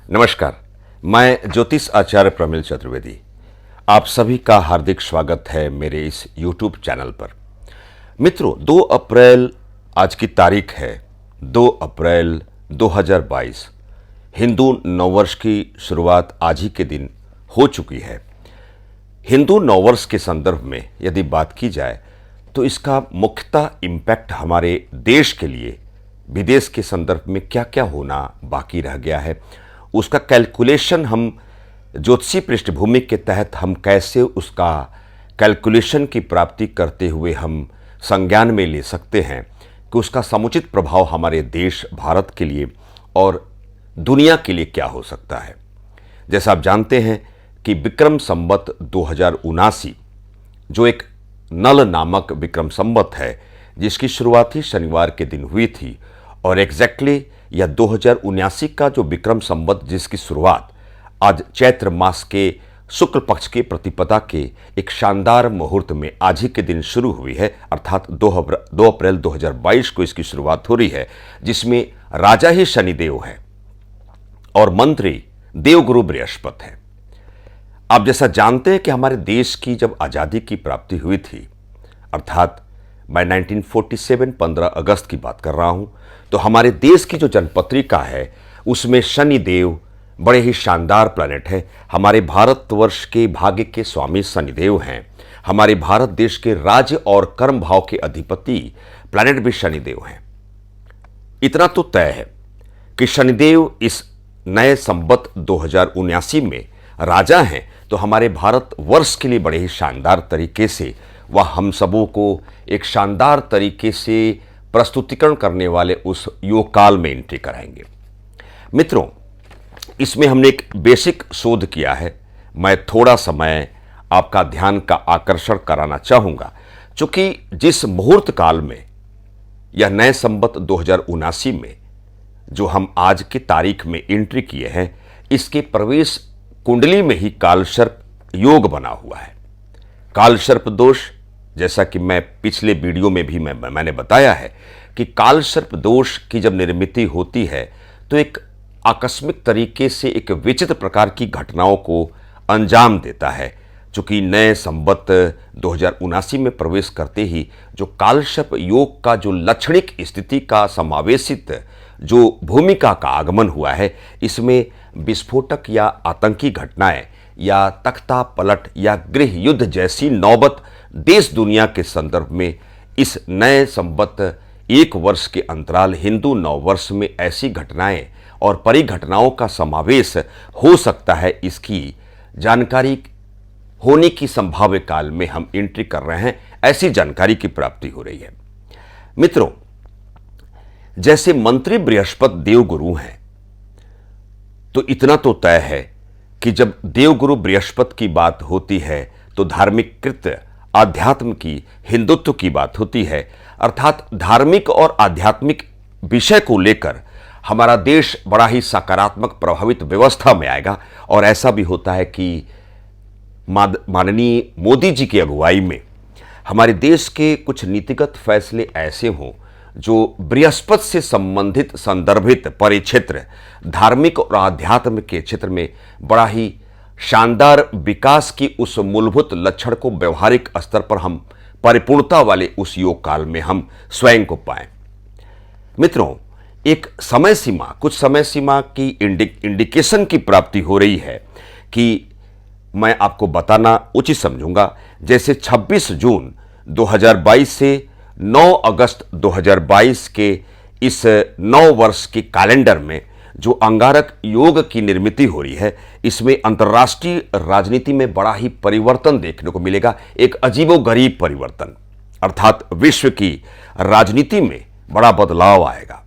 नमस्कार। मैं ज्योतिष आचार्य प्रमिल चतुर्वेदी, आप सभी का हार्दिक स्वागत है मेरे इस YouTube चैनल पर। मित्रों, 2 अप्रैल आज की तारीख है। 2 अप्रैल 2022 हिंदू नववर्ष की शुरुआत आज ही के दिन हो चुकी है। हिंदू नववर्ष के संदर्भ में यदि बात की जाए तो इसका मुख्यतः इम्पैक्ट हमारे देश के लिए विदेश के संदर्भ में क्या क्या होना बाकी रह गया है, उसका कैलकुलेशन हम ज्योतिषी पृष्ठभूमि के तहत हम कैसे उसका कैलकुलेशन की प्राप्ति करते हुए हम संज्ञान में ले सकते हैं कि उसका समुचित प्रभाव हमारे देश भारत के लिए और दुनिया के लिए क्या हो सकता है। जैसा आप जानते हैं कि विक्रम संवत 2079 जो एक नल नामक विक्रम संवत है, जिसकी शुरुआत ही शनिवार के दिन हुई थी और एग्जैक्टली यह 2079 का जो विक्रम संवत जिसकी शुरुआत आज चैत्र मास के शुक्ल पक्ष के प्रतिपदा के एक शानदार मुहूर्त में आज ही के दिन शुरू हुई है, अर्थात 2 अप्रैल 2022 को इसकी शुरुआत हो रही है, जिसमें राजा ही शनिदेव है और मंत्री देवगुरु बृहस्पति है। आप जैसा जानते हैं कि हमारे देश की जब आज़ादी की प्राप्ति हुई थी, अर्थात मैं 1947 15 अगस्त की बात कर रहा हूं, तो हमारे देश की जो जनपत्रिका है उसमें शनिदेव बड़े ही शानदार प्लैनेट है। हमारे भारतवर्ष के भाग्य के स्वामी शनिदेव हैं। हमारे भारत देश के राज्य और कर्म भाव के अधिपति प्लैनेट भी शनिदेव हैं। इतना तो तय है कि शनिदेव इस नए संवत 2079 में राजा हैं, तो हमारे भारत वर्ष के लिए बड़े ही शानदार तरीके से वह हम सबों को एक शानदार तरीके से प्रस्तुतिकरण करने वाले उस योग काल में एंट्री कराएंगे। मित्रों, इसमें हमने एक बेसिक शोध किया है। मैं थोड़ा समय आपका ध्यान का आकर्षण कराना चाहूँगा, चूँकि जिस मुहूर्त काल में यह नए संवत 2079 में जो हम आज की तारीख में एंट्री किए हैं, इसके प्रवेश कुंडली में ही कालसर्प योग बना हुआ है। कालसर्प दोष, जैसा कि मैं पिछले वीडियो में भी मैंने बताया है कि कालसर्प दोष की जब निर्मिति होती है तो एक आकस्मिक तरीके से एक विचित्र प्रकार की घटनाओं को अंजाम देता है। चूँकि नए संवत 2079 में प्रवेश करते ही जो कालसर्प योग का जो लक्षणिक स्थिति का समावेशित जो भूमिका का आगमन हुआ है, इसमें विस्फोटक या आतंकी घटनाएं या तख्ता पलट या गृह युद्ध जैसी नौबत देश दुनिया के संदर्भ में इस नए संवत 1 वर्ष के अंतराल हिंदू नववर्ष में ऐसी घटनाएं और परिघटनाओं का समावेश हो सकता है, इसकी जानकारी होने की संभाव्य काल में हम एंट्री कर रहे हैं। ऐसी जानकारी की प्राप्ति हो रही है। मित्रों, जैसे मंत्री बृहस्पति देवगुरु हैं, तो इतना तो तय है कि जब देवगुरु बृहस्पति की बात होती है तो धार्मिक कृत्य, आध्यात्म की, हिंदुत्व की बात होती है, अर्थात धार्मिक और आध्यात्मिक विषय को लेकर हमारा देश बड़ा ही सकारात्मक प्रभावित व्यवस्था में आएगा। और ऐसा भी होता है कि माननीय मोदी जी की अगुवाई में हमारे देश के कुछ नीतिगत फैसले ऐसे हों जो बृहस्पति से संबंधित संदर्भित परिक्षेत्र धार्मिक और आध्यात्म के क्षेत्र में बड़ा ही शानदार विकास की उस मूलभूत लक्षण को व्यवहारिक स्तर पर हम परिपूर्णता वाले उस योग काल में हम स्वयं को पाएं। मित्रों, एक समय सीमा, कुछ समय सीमा की इंडिकेशन की प्राप्ति हो रही है कि मैं आपको बताना उचित समझूंगा। जैसे 26 जून 2022 से 9 अगस्त 2022 के इस 9 वर्ष के कैलेंडर में जो अंगारक योग की निर्मिति हो रही है, इसमें अंतर्राष्ट्रीय राजनीति में बड़ा ही परिवर्तन देखने को मिलेगा। एक अजीबोगरीब परिवर्तन, अर्थात विश्व की राजनीति में बड़ा बदलाव आएगा।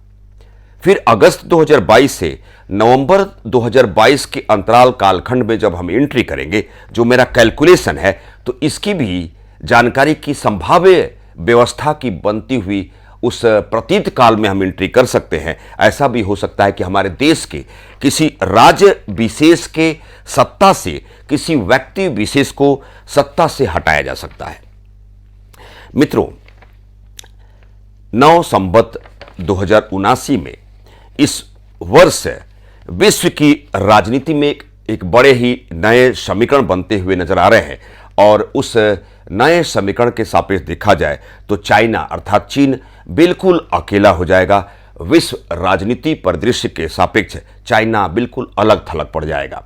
फिर अगस्त 2022 से नवंबर 2022 के अंतराल कालखंड में जब हम एंट्री करेंगे, जो मेरा कैलकुलेशन है, तो इसकी भी जानकारी की संभाव्य व्यवस्था की बनती हुई उस प्रतीत काल में हम एंट्री कर सकते हैं। ऐसा भी हो सकता है कि हमारे देश के किसी राज्य विशेष के सत्ता से किसी व्यक्ति विशेष को सत्ता से हटाया जा सकता है। मित्रों, 9 संवत 2079 में इस वर्ष विश्व की राजनीति में एक बड़े ही नए समीकरण बनते हुए नजर आ रहे हैं और उस नए समीकरण के सापेक्ष देखा जाए तो चाइना अर्थात चीन बिल्कुल अकेला हो जाएगा। विश्व राजनीति परिदृश्य के सापेक्ष चाइना बिल्कुल अलग थलग पड़ जाएगा।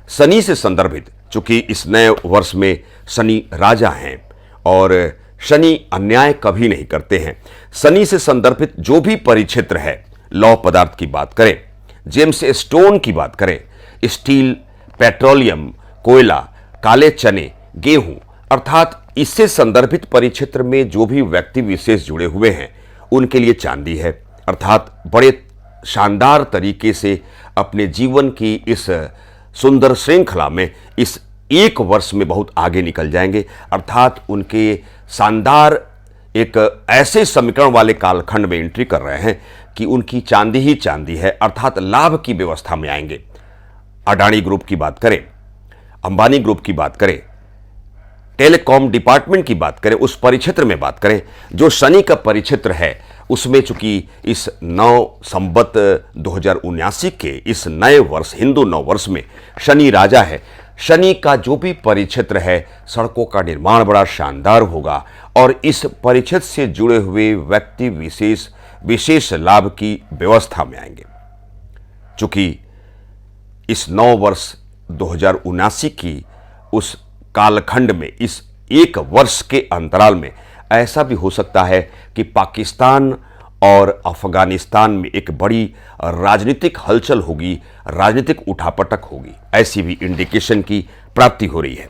शनि से संदर्भित, चूंकि इस नए वर्ष में शनि राजा हैं और शनि अन्याय कभी नहीं करते हैं। शनि से संदर्भित जो भी परिक्षेत्र है, लौह पदार्थ की बात करें, जेम्स स्टोन की बात करें, स्टील, पेट्रोलियम, कोयला, काले चने, गेहूं, अर्थात इससे संदर्भित परिक्षेत्र में जो भी व्यक्ति विशेष जुड़े हुए हैं उनके लिए चांदी है। अर्थात बड़े शानदार तरीके से अपने जीवन की इस सुंदर श्रृंखला में इस एक वर्ष में बहुत आगे निकल जाएंगे। अर्थात उनके शानदार एक ऐसे समीकरण वाले कालखंड में एंट्री कर रहे हैं कि उनकी चांदी ही चांदी है, अर्थात लाभ की व्यवस्था में आएंगे। अडानी ग्रुप की बात करें, अंबानी ग्रुप की बात करें, टेलीकॉम डिपार्टमेंट की बात करें, उस परिक्षेत्र में बात करें जो शनि का परिक्षेत्र है, उसमें चूंकि इस नव संवत 2079 के इस नए वर्ष, हिंदू नव वर्ष में शनि राजा है। शनि का जो भी परिक्षेत्र है, सड़कों का निर्माण बड़ा शानदार होगा और इस परिक्षेत्र से जुड़े हुए व्यक्ति विशेष लाभ की व्यवस्था में आएंगे। चूंकि इस नव वर्ष 2079 की उस कालखंड में, इस एक वर्ष के अंतराल में ऐसा भी हो सकता है कि पाकिस्तान और अफगानिस्तान में एक बड़ी राजनीतिक हलचल होगी, राजनीतिक उठापटक होगी, ऐसी भी इंडिकेशन की प्राप्ति हो रही है।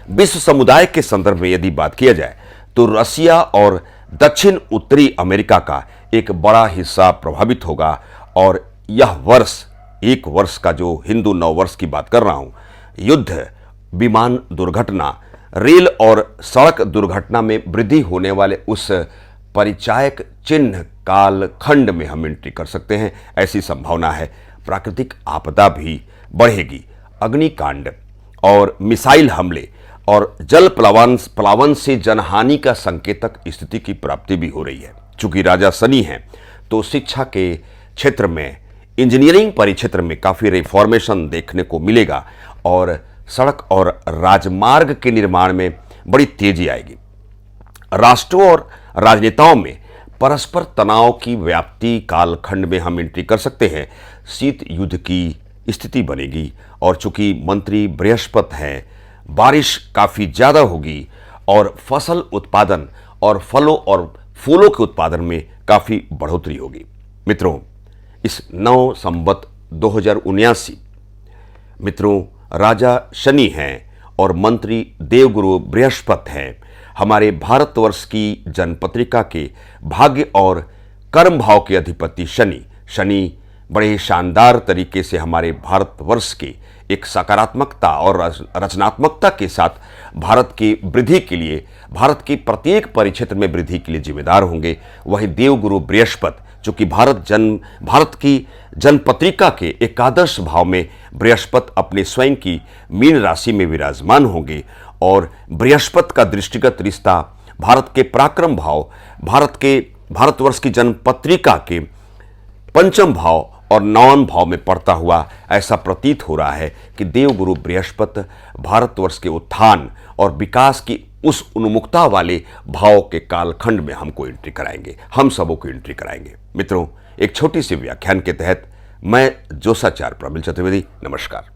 विश्व समुदाय के संदर्भ में यदि बात किया जाए तो रसिया और दक्षिण उत्तरी अमेरिका का एक बड़ा हिस्सा प्रभावित होगा और यह वर्ष, एक वर्ष का जो हिंदू नव वर्ष की बात कर रहा हूं, युद्ध, विमान दुर्घटना, रेल और सड़क दुर्घटना में वृद्धि होने वाले उस परिचायक चिन्ह कालखंड में हम एंट्री कर सकते हैं, ऐसी संभावना है। प्राकृतिक आपदा भी बढ़ेगी, अग्निकांड और मिसाइल हमले और जल प्लावन से जनहानि का संकेतक स्थिति की प्राप्ति भी हो रही है। चूंकि राजा शनि हैं तो शिक्षा के क्षेत्र में, इंजीनियरिंग परिक्षेत्र में काफी रिफॉर्मेशन देखने को मिलेगा और सड़क और राजमार्ग के निर्माण में बड़ी तेजी आएगी। राष्ट्रों और राजनेताओं में परस्पर तनाव की व्याप्ति कालखंड में हम एंट्री कर सकते हैं। शीत युद्ध की स्थिति बनेगी और चूंकि मंत्री बृहस्पति हैं, बारिश काफी ज्यादा होगी और फसल उत्पादन और फलों और फूलों के उत्पादन में काफी बढ़ोतरी होगी। मित्रों, इस नव संवत 2079 मित्रों, राजा शनि हैं और मंत्री देवगुरु बृहस्पति हैं। हमारे भारतवर्ष की जनपत्रिका के भाग्य और कर्म भाव के अधिपति शनि बड़े शानदार तरीके से हमारे भारतवर्ष के एक सकारात्मकता और रचनात्मकता के साथ भारत की वृद्धि के लिए, भारत के प्रत्येक परिक्षेत्र में वृद्धि के लिए जिम्मेदार होंगे। वही देवगुरु बृहस्पति, जो कि भारत की जनपत्रिका के एकादश भाव में बृहस्पति अपने स्वयं की मीन राशि में विराजमान होंगे और बृहस्पति का दृष्टिगत रिश्ता भारत के पराक्रम भाव, भारतवर्ष की जनपत्रिका के पंचम भाव और नवम भाव में पड़ता हुआ ऐसा प्रतीत हो रहा है कि देवगुरु बृहस्पति भारतवर्ष के उत्थान और विकास की उस उन्मुखता वाले भाव के कालखंड में हमको एंट्री कराएंगे, हम सबों को एंट्री कराएंगे। मित्रों, एक छोटी सी व्याख्यान के तहत मैं जोशाचार्य प्रमिल चतुर्वेदी, नमस्कार।